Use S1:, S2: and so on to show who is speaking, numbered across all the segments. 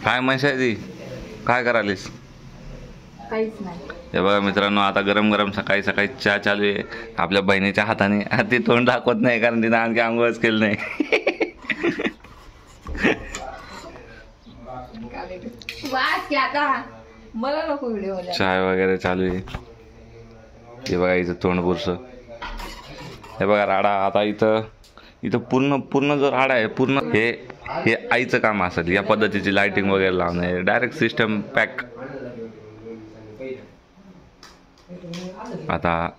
S1: काय मशाजी काय करालीस?
S2: काहीच नाही.
S1: हे बघा मित्रांनो, आता गरम गरम सकाळी सकाळी चहा चालू आहे आपल्या बहिणीच्या हाताने. ती तोंड दाखवत नाही कारण तिने आणखी आंघोळच केलं नाही.
S2: मला नको व्हिडिओ.
S1: चाय वगैरे चालू आहे. हे बघा इथं तोंड पुरस. हे बघा राडा. आता इथं पूर्ण जो राडा आहे पूर्ण हे आईचं काम असेल. या पद्धतीची लाइटिंग वगैरे लावणे, डायरेक्ट सिस्टम पॅक. आता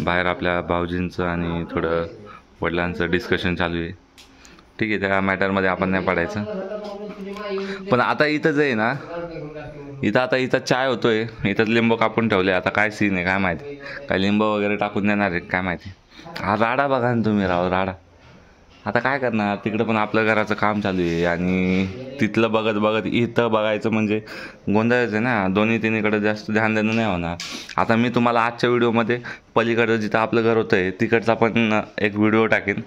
S1: बाहेर आपल्या भाऊजींचं आणि थोडं वडिलांचं डिस्कशन चालू आहे. ठीक आहे, त्या मॅटरमध्ये आपण नाही पडायचं. पण आता इथं जे आहे ना, इथं चाय होतोय. इथं लिंबू कापून ठेवले. आता काय सीन आहे काय माहिती, काय लिंबू वगैरे टाकून देणार आहे काय माहिती. हा राडा बघा ना तुम्ही, राव राडा. आता काय करणार, तिकडं पण आपलं घराचं काम चालू आहे आणि तिथलं बघत इथं बघायचं म्हणजे गोंधळच आहे ना. दोन्ही तिन्हीकडे जास्त ध्यान देणं नाही होणार. आता मी तुम्हाला आजच्या व्हिडिओमध्ये पलीकडं जिथं आपलं घर होतं आहे तिकडचा पण एक व्हिडिओ टाकेन,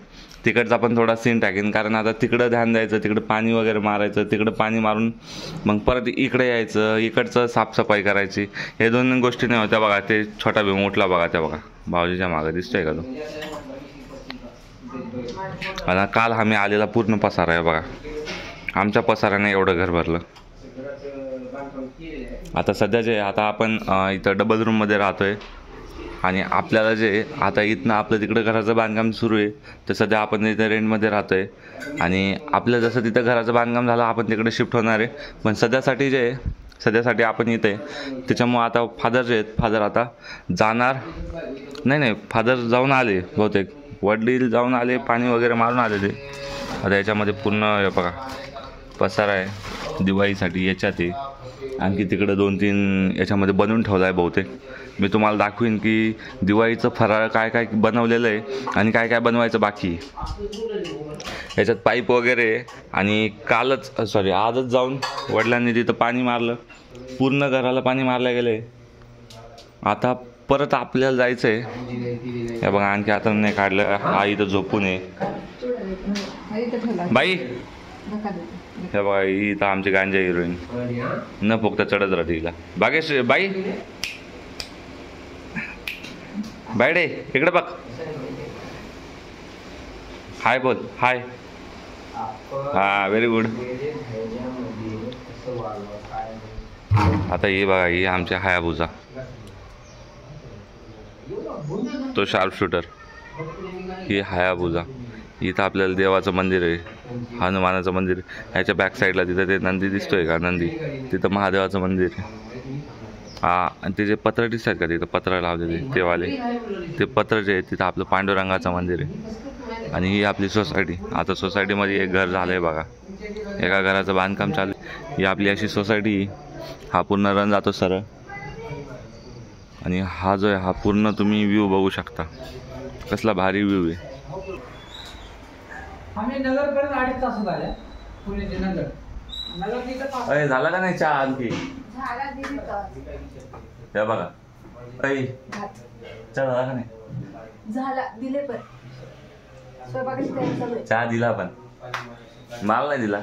S1: तिकडचा पण थोडा सीन टाकेन. कारण आता तिकडं ध्यान द्यायचं, तिकडं पाणी वगैरे मारायचं, तिकडं पाणी मारून मग परत इकडे यायचं, इकडचं साफसफाई करायची. हे दोन गोष्टी नाही होत्या. बघा ते छोटा भीम उठला बघा, त्या बघा भाऊजीच्या मागं दिसतोय का तो. आता काल आम्ही आलेला पूर्ण पसारा आहे बघा. आमच्या पसाराने एवढं घर भरलं. आता सध्या जे आता आपण इथं डबल रूममध्ये राहतोय आणि आपल्याला जे आता इथनं आपलं तिकडं घराचं बांधकाम सुरू आहे. तर सध्या आपण इथं रेंटमध्ये राहतोय आणि आपलं जसं तिथं घराचं बांधकाम झालं आपण तिकडे शिफ्ट होणार आहे. पण सध्यासाठी आपण इथे आहे. त्याच्यामुळं आता फादर जे आहेत, फादर आता जाणार नाही, फादर जाऊन आले बहुतेक. वडील जाऊन आले, पाणी वगैरे मारून आले ते. आता याच्यामध्ये पूर्ण हे बघा पसारा आहे दिवाळीसाठी. याच्यात आहे आणखी तिकडं 2-3 याच्यामध्ये बनवून ठेवला आहे बहुतेक. मी तुम्हाला दाखवीन की दिवाळीचं फराळ काय काय बनवलेलं आहे आणि काय काय बनवायचं बाकी. याच्यात पाईप वगैरे. आणि आजच जाऊन वडिलांनी तिथं पाणी मारलं, पूर्ण घराला पाणी मारलं गेलं आहे. आता परत आपल्याला जायचं आहे. हे बघा आणखी आता नाही काढलं. हा इथं झोपून आहे बाई. हे बघा इथं आमची गांजा हिरोईन न फुकता चढत राहते हिला. बागेश बाई बायडे इकडे बघ. हाय बोल. हाय. हा व्हेरी गुड. आता हे बघा ही आमच्या हायाबुजा, तो शार्प शूटर. ही हायाबुजा. इथं आपल्याला देवाचं मंदिर आहे, हनुमानाचं मंदिर. ह्याच्या बॅक साईडला तिथं ते नंदी दिसतोय का, नंदी. तिथं महादेवाचं मंदिर आहे. हा, आणि ते जे पत्र दिसतात का तिथं पत्र लावलेले तेवाले, ते पत्र जे आहे तिथं आपलं पांडुरंगाचं मंदिर आहे. आणि ही आपली सोसायटी. आता सोसायटीमध्ये एक घर झालं आहे बघा, एका घराचं बांधकाम चालू आहे. ही आपली अशी सोसायटी. हा पूर्ण रन जातो सरळ. आणि हा जो आहे हा पूर्ण तुम्ही व्ह्यू बघू शकता, कसला भारी व्ह्यू आहे. अरे झाला का नाही चहा आणखी? हे बघा चहा झाला का नाही?
S2: झाला, दिले पण
S1: चहा दिला पण माल नाही दिला.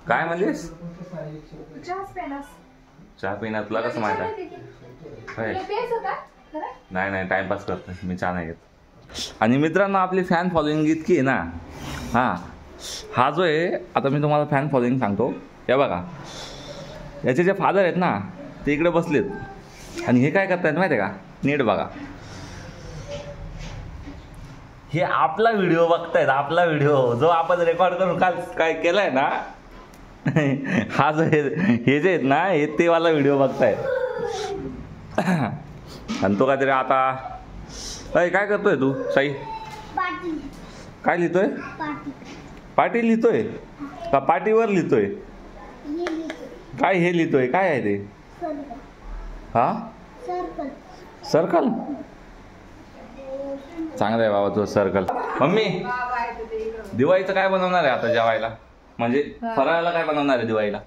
S1: काय म्हणलीस? चहा पिणार तुला कसं माहित आहे? नाही टाइमपास करतोय मी, चहा नाही घेत. आणि मित्रांनो आपली फॅन फॉलोइंग इतकी आहे ना. हा जो आहे आता मी तुम्हाला फॅन फॉलोइंग सांगतो. हे बघा याचे जे फादर आहेत ना ते इकडे बसलेत आणि हे काय करतायत माहिती आहे का? नीट बघा. हे आपला व्हिडिओ बघतायत, आपला व्हिडिओ जो आपण रेकॉर्ड करून काल काय केलाय ना. हा जो हे जे आहेत ना हे ते वाला व्हिडिओ बघतायत. आणि तो काहीतरी आता काय करतोय तू साई? काय लिहितोय? पाटी लिहितोय का पाटीवर लिहितोय? काय हे लिहितोय? काय आहे ते? हा सर्कल. चांगलं आहे बाबा तुझं सर्कल. मम्मी दिवाळीचं काय बनवणार आहे आता जेवायला? म्हणजे फराळाला काय बनवणार आहे दिवाळीला?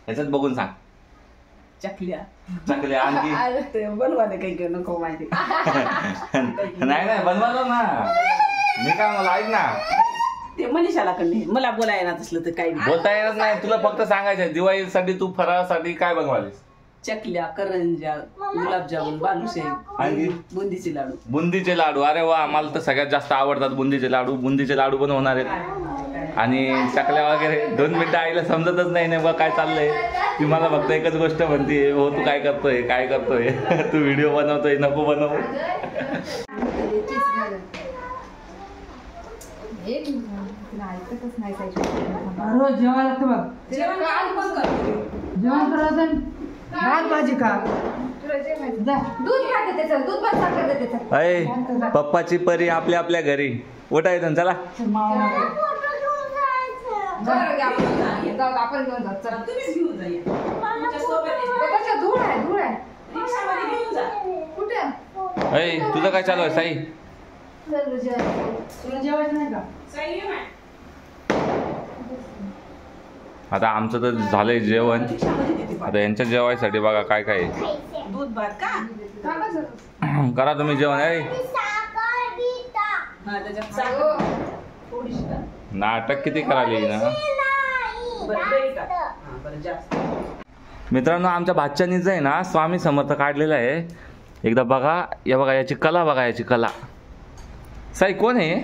S1: ह्याच्यात बघून सांग. चकल्या आणखी
S2: बनवायला काही नको माहिती.
S1: नाही बनवा ना. मी काय मला ऐक ना,
S3: ते मनीषाला कडे मला बोलायला नसलं तर काही नाही.
S1: बोलता येणार नाही तुला, फक्त सांगायचं दिवाळीसाठी तू फराळासाठी काय बनवालीस?
S3: चकल्या, करंज्या, गुलाबजामुन, बालुशाही
S1: आणि
S3: बुंदीचे लाडू.
S1: बुंदीचे लाडू. अरे वा, मला तर सगळ्यात जास्त आवडतात बुंदीचे लाडू. बुंदीचे लाडू पण होणार आहेत आणि चकल्या वगैरे. 2 मिनिटं आईला समजतच नाही नेमकं काय चाललंय. ती मला फक्त एकच गोष्ट म्हणते, हो तू काय करतोय काय करतोय तू व्हिडिओ बनवतोय, नको बनवू.
S2: ऐकतच नाही
S4: रोज जेवायला लागतं बघ. जेवण करायचं भात भाजी खा.
S2: दूध खाते त्याचं, दूध पण साखर देते त्याचं.
S1: अय पप्पाची परी आपल्या आपल्या घरी. उठायचं चला.
S2: बरं, घ्या, आपण घेऊन जाऊ. चला.
S3: तुम्हीच घेऊन जा या. तुमच्यासोबत आहे.
S2: ते कशा धूळ आहे, धूळ आहे.
S3: रिक्षामध्ये घेऊन जा.
S2: कुठे?
S1: अय तुझं काय चालू आहे साई?
S4: तुला जेवायचं नाही का?
S3: साई ये बाय.
S1: आता आमचं तर झालंय जेवण.
S3: रिक्षामध्ये देते पाणी.
S1: आता यांच्या जेवायसाठी बघा काय काय आहे.
S3: दूध भात का?
S1: करा तुम्ही जेवण. आहे
S3: हा त्याच्यात साखर थोडीशी टाक.
S1: नाटक किती करायला ना.
S3: बरं लई टाक. हा बरं जास्त.
S1: मित्रांनो, आमच्या भाच्यानीच आहे ना स्वामी समर्थ काढलेला आहे. एकदा बघा, या बघा याची कला, बघा याची कला. साई कोण आहे?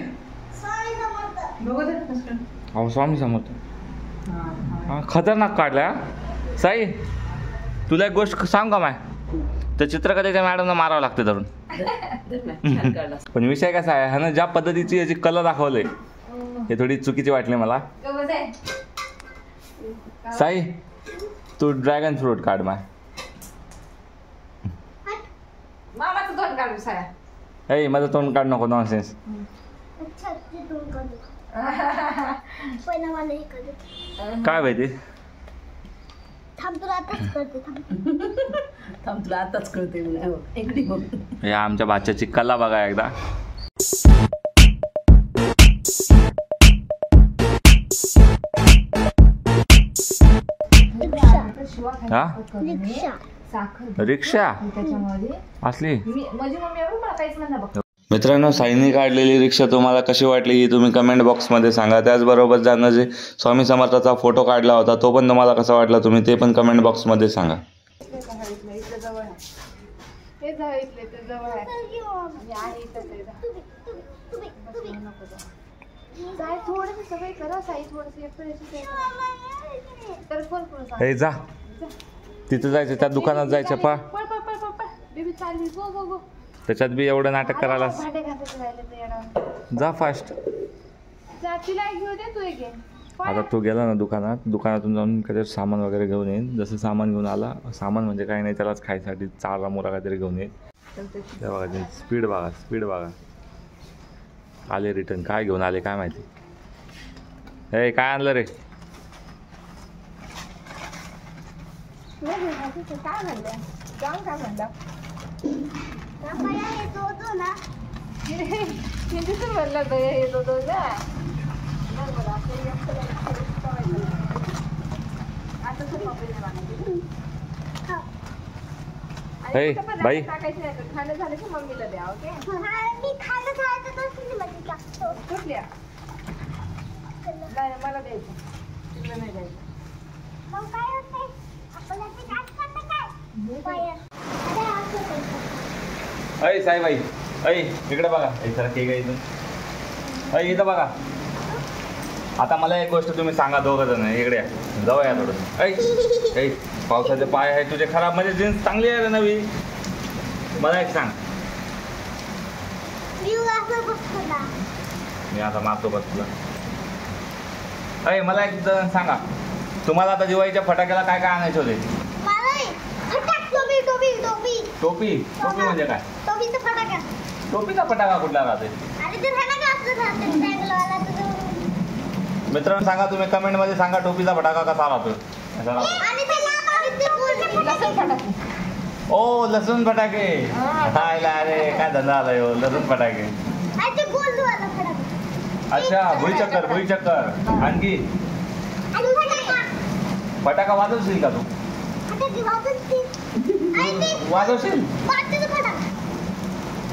S4: बघू दे कसं.
S1: अहो स्वामी समर्थ. हा, खतरनाक काढला. साई तुला एक गोष्ट सांग का माय, तर चित्रकलेच्या मॅडमला मारावं लागते धरून.
S3: छान काढला.
S1: पण विषय कसा आहे, ह्यानं ज्या पद्धतीची याची कला दाखवले हे थोडी चुकीची वाटली मला. साई तू ड्रॅगन फ्रूट काढ माय.
S2: मामाचं तोंड काढू साया.
S1: ऐ माझं तोंड काढ नको, नॉनसेन्स. काय माहिती.
S3: थांब तुला आताच कळते. इकडे बघ.
S1: या आमच्या भाच्याची कला बघा एकदा. हा रिक्षा असली.
S2: माझी मम्मी मला काहीच नाही बघ.
S1: मित्रांनो, साईनी काढलेली रिक्षा तुम्हाला कशी वाटली ही तुम्ही कमेंट बॉक्समध्ये सांगा. त्याचबरोबर ज्यांना जे स्वामी समर्थाचा फोटो काढला होता तो पण तुम्हाला कसा वाटला तुम्ही ते पण कमेंट बॉक्समध्ये सांगा. हे जा तिथं जायचं, त्या दुकानात जायचं पा. त्याच्यात बी एवढं नाटक करायला. जा फास्ट. आता तो गेला ना दुकानात, दुकानातून जाऊन काहीतरी सामान वगैरे घेऊन येईन. जसं सामान घेऊन आला, सामान म्हणजे काही नाही त्यालाच खायसाठी चारा मोरा काहीतरी घेऊन येईन. त्या बघा स्पीड बघा, स्पीड बघा. आले रिटर्न. काय घेऊन आले काय माहिती. हे काय आणलं रे? हे बाई
S2: खाणं झालं की मम्मीला द्या. ओके कुठल्या? नाही मला द्यायचं, तुला नाही द्यायचं.
S1: अय साईबाई, अय इकडे बघा. सर केक आहे इथून. अय इथं बघा. आता मला एक गोष्ट तुम्ही सांगा, दोघं जण इकडे जाऊ या थोडं. ऐ पावसाचे पाय आहे तुझे खराब, म्हणजे जीन्स चांगली आहे रे नवी. मला एक सांग. मी आता मारतो बस तुला. अय मला एक सांगा, तुम्हाला आता दिवाळीच्या फटाक्याला काय काय आणायचे होते? टोपी. टोपी म्हणजे काय? टोपीचा फटाका कुठला राहते? मित्रांनो सांगा तुम्ही कमेंट मध्ये सांगा, टोपीचा फटाका कसा राहतो? ओ लसूण फटाके. अरे काय धंदा आलाय हो, लसूण फटाके. अच्छा भुईचक्कर. भुईचक्कर आणखी फटाका वाजवशील का तू? वाजवशील?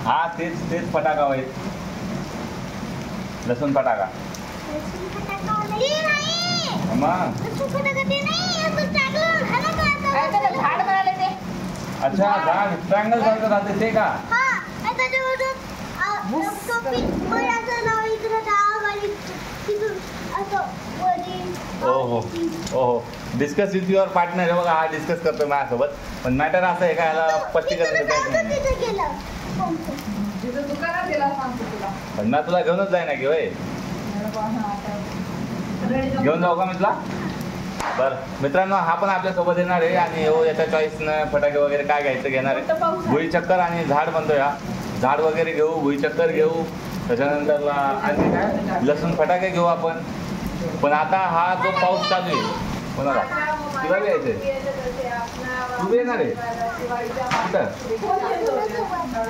S1: हा तेच फटाका होईल, लसूण फटाका.
S2: झाड म्हणाले ते.
S1: अच्छा झाड ट्रायंगल सारखं राहते ते का? ओहो ओहो डिस्कस विथ युअर पार्टनर आहे बघा. हा डिस्कस करतोय माझ्यासोबत. पण मॅटर असं आहे का याला स्पष्टीकरण द्यायचं
S2: तिथं दुकानात गेला सांगतो तुला.
S1: पण ना तुला घेऊनच जाय ना की वय घेऊन जाऊ का मी तुला? बरं मित्रांनो हा पण आपल्यासोबत येणार आहे आणि हो याच्या चॉईसनं फटाके वगैरे काय घ्यायचं घेणार आहे. भुई चक्कर आणि झाड म्हणतोय हा. झाड वगैरे घेऊ भुई चक्कर घेऊ त्याच्यानंतरला आणखी काय लसूण फटाके घेऊ आपण. पण आता हा जो पाऊस चालू आहे कोणाला तुला बी यायचंय तू बी येणार आहे कुठं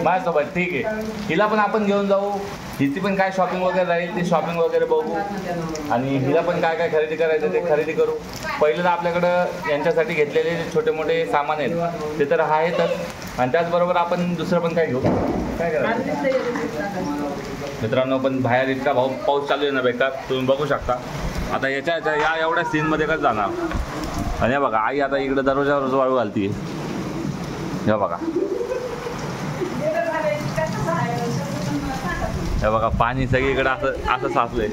S1: माझ्यासोबत ठीक आहे. हिला पण आपण घेऊन जाऊ. हिची पण काय शॉपिंग वगैरे राहील ती शॉपिंग वगैरे बघू आणि हिला पण काय काय खरेदी करायचं ते खरेदी करू. पहिलं तर आपल्याकडं यांच्यासाठी घेतलेले जे छोटे मोठे सामान आहेत ते तर आहेतच आणि त्याचबरोबर आपण दुसरं पण काय घेऊ. काय करायचं मित्रांनो पण बाहेर इतका पाऊस चालू आहे ना बेकार तुम्ही बघू शकता. आता याच्या या एवढ्या सीनमध्ये कसं जाणार. आणि बघा आई आता इकडे दरवाजावर वाळू घालती. हे बघा हे बघा पाणी सगळीकडे असं असं साचलंय.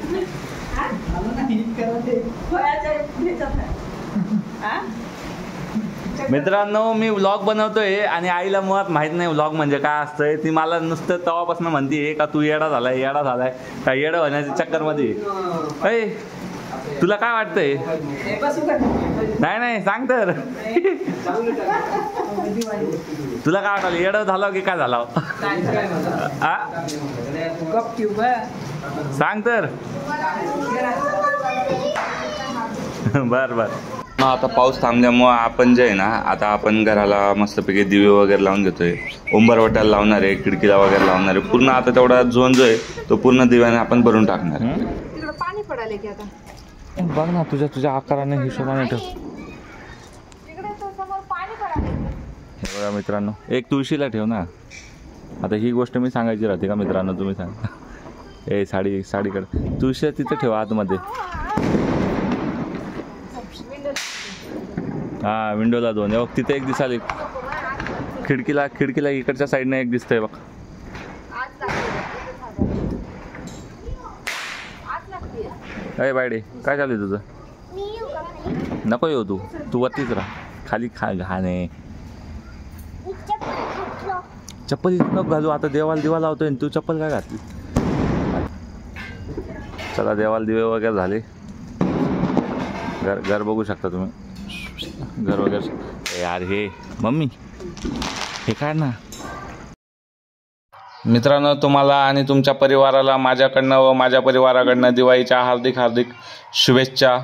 S1: मित्रांनो मी व्लॉग बनवतोय आणि आईला मुळात माहित नाही व्लॉग म्हणजे काय असतंय. ती मला नुसतं तेव्हापासून म्हणते का तू येडा झालाय का येडं होण्याच्या चक्करमध्ये. अय तुला काय वाटतंय? नाही सांग तर तुला काय वाटलं येडं झालं की काय झालं? सांग तर. बर आता पाऊस थांबल्यामुळं आपण जे आहे ना आता आपण घराला मस्तपैकी दिवे वगैरे लावून घेतोय. उंबरवट्याला लावणार आहे खिडकीला वगैरे लावणार आहे. पूर्ण आता तेवढा झोन जो आहे तो पूर्ण दिव्याने आपण भरून टाकणार आहे.
S2: तिकडं पाणी पडायला की आता
S1: बघ ना तुझ्या आकाराने हिशोबाने ठेव.
S2: तिकडे समोर पाणी पडायला.
S1: हे बघा मित्रांनो एक तुळशीला ठेव ना. आता ही गोष्ट मी सांगायची राहते का मित्रांनो तुम्ही सांगा. ए साडीकडे तुळशी तिथं ठेवा आतमध्ये. हा विंडोला 2 बघ तिथे एक दिसाल. खिडकीला इकडच्या साईडने एक दिसतंय बघ. अय बायडे काय चालू आहे तुझं? नको येऊ तू वरतीच राहा. खाली घाणे चप्पल इथं नको घालू. आता देवाला दिवा लावतोय तू चप्पल काय घातली? चला देवाला दिवे वगैरे झाले. घर बघू शकता तुम्ही. घर वगैरे यार हे मम्मी हे काय ना. मित्रांनो तुम्हाला आणि तुमच्या परिवाराला माझ्याकडनं व माझ्या परिवाराकडनं दिवाळीच्या हार्दिक शुभेच्छा.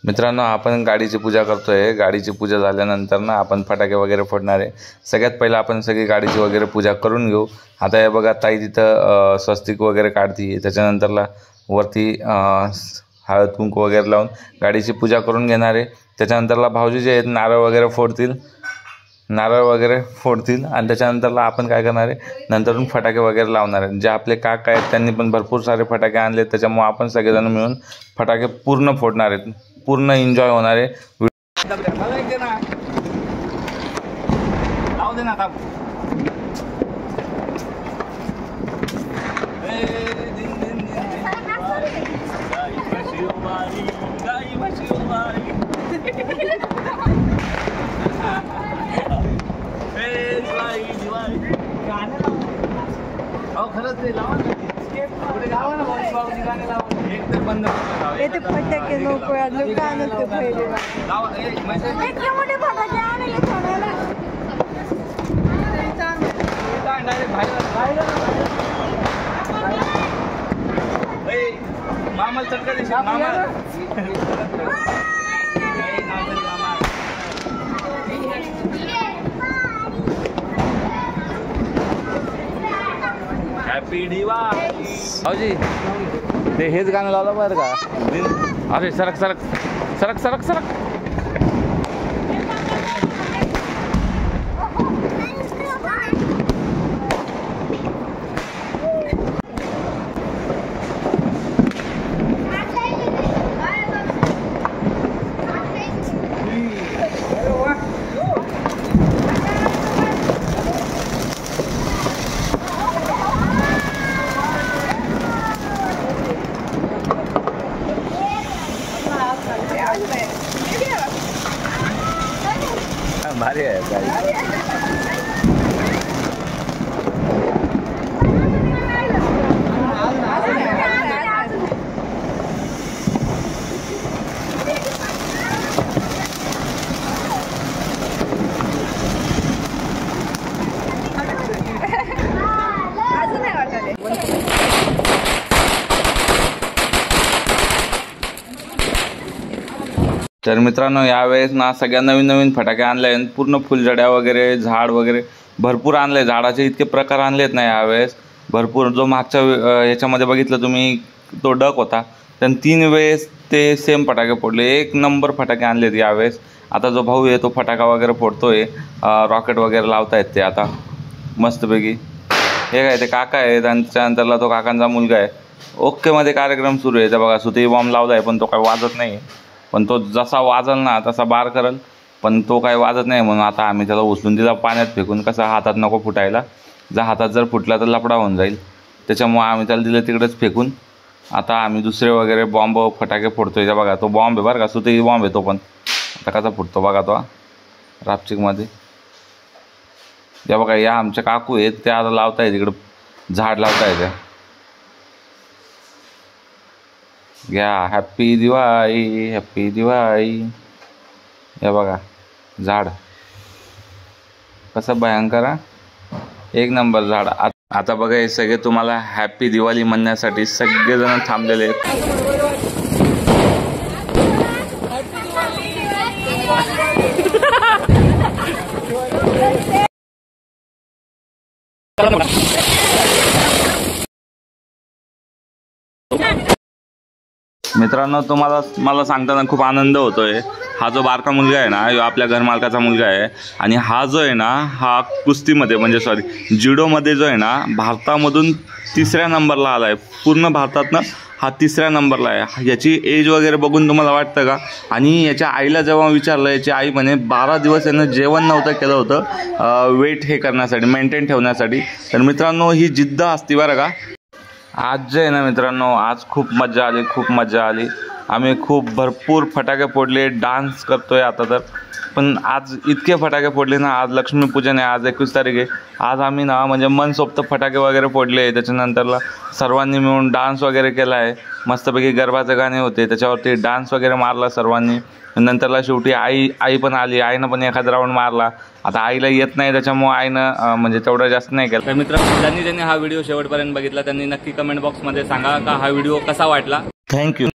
S1: मित्रांनो आपण गाडीची पूजा करतोय. गाडीची पूजा झाल्यानंतर ना आपण फटाके वगैरे फोडणार आहे. सगळ्यात पहिलं आपण सगळी गाडीची वगैरे पूजा करून घेऊ. आता हे बघा ताई तिथं स्वस्तिक वगैरे काढते. त्याच्यानंतरला वरती हळद कुंकू वगैरे लावून गाडीची पूजा करून घेणार आहे. त्याच्यानंतरला भाऊजी जे आहेत नारळ वगैरे फोडतील आणि त्याच्यानंतरला आपण काय करणार आहे नंतरून फटाके वगैरे लावणार आहे. जे आपले काका आहेत त्यांनी पण भरपूर सारे फटाके आणले त्याच्यामुळे आपण सगळेजण मिळून फटाके पूर्ण फोडणार आहेत. पूर्ण एन्जॉय होणार आहे. खरंच ते लावा
S2: फटाके नको
S1: मामाला चटका दे मामा. हॅपी दिवाळी. भाऊजी ते हेच गाणं लावलं बरं का. अरे सरक भारी आहे गाडी.
S2: अजून नाही वाटत.
S1: तर मित्रांनो यावेळेस ना सगळ्या नवीन नवीन फटाके आणले आहेत. पूर्ण फुलझड्या वगैरे झाड वगैरे भरपूर आणले. झाडाचे इतके प्रकार आणलेत ना यावेळेस भरपूर. जो मागच्या याच्यामध्ये बघितलं तुम्ही तो डक होता, तर 3 वेळेस ते सेम फटाके फोडले. एक नंबर फटाके आणलेत यावेळेस. आता जो भाऊ आहे तो फटाका वगैरे फोडतोय, रॉकेट वगैरे लावतायत ते आता मस्तपैकी. हे काय ते काका आहे, त्यांच्यानंतरला तो काकांचा मुलगा आहे. ओकेमध्ये कार्यक्रम सुरू आहे. तर बघा सुतई बॉम्ब लावला आहे पण तो काय वाजत नाही. पण तो जसा वाजल ना तसा बार करल, पण तो काय वाजत नाही. म्हणून आता आम्ही त्याला उचलून दिला पाण्यात फेकून. कसा हातात नको फुटायला, हातात जर फुटला तर लफडा होऊन जाईल. त्याच्यामुळे आम्ही त्याला दिलं तिकडेच फेकून. आता आम्ही दुसरे वगैरे बॉम्ब फटाके फोडतोय. बघा तो बॉम्ब आहे बरं का, सुतई बॉम्ब आहे तो. पण आता कसा फुटतो बघा तो रापचिकमध्ये. या बघा या आमच्या काकू आहेत त्या आता लावताय तिकडं झाड लावताय त्या. घ्या हॅप्पी दिवाळी हॅप्पी दिवाळी. या बघा झाड कसं भयंकर एक नंबर झाड. आता बघा हे सगळे तुम्हाला हॅप्पी दिवाळी म्हणण्यासाठी सगळेजण थांबलेले आहेत. मित्रांनो मला सांगताना खूप आनंद होतोय. हा जो बारका मुलगा आहे ना हा आपल्या घरमालकाचा मुलगा आहे. आणि हा जो आहे ना हा कुस्तीमध्ये म्हणजे जुडोमध्ये जो आहे ना भारतामधून 3ऱ्या नंबरला आला आहे. पूर्ण भारतातनं हा 3ऱ्या नंबरला आहे. याची एज वगैरे बघून तुम्हाला वाटतं का? आणि याच्या आईला जेव्हा विचारलं, याची आई म्हणे 12 दिवस यानं जेवण नव्हतं केलं होतं वेट हे करण्यासाठी, मेंटेन ठेवण्यासाठी. तर मित्रांनो ही जिद्द असते बरं का. आज जे आहे ना मित्रांनो आज खूप मजा आली. आम्ही खूप भरपूर फटाके फोडले, डान्स करतोय आता तर. पण आज इतके फटाके फोडले ना. आज लक्ष्मीपूजन आहे, आज 21 तारीख आहे. आज आम्ही ना म्हणजे मनसोक्त फटाके वगैरे फोडले. त्याच्यानंतरला सर्वांनी मिळून डान्स वगैरे केला आहे. मस्तपैकी गरबाचे गाणे होते त्याच्यावरती डान्स वगैरे मारला सर्वांनी. नंतरला शेवटी आई पण आली. आईनं पण एखादा राऊंड मारला. आता आईला येत नाही त्याच्यामुळे आईनं म्हणजे तेवढं जास्त नाही केलं. तर मित्रांनो ज्यांनी हा व्हिडिओ शेवटपर्यंत बघितला त्यांनी नक्की कमेंट बॉक्समध्ये सांगा का हा व्हिडिओ कसा वाटला. थँक्यू.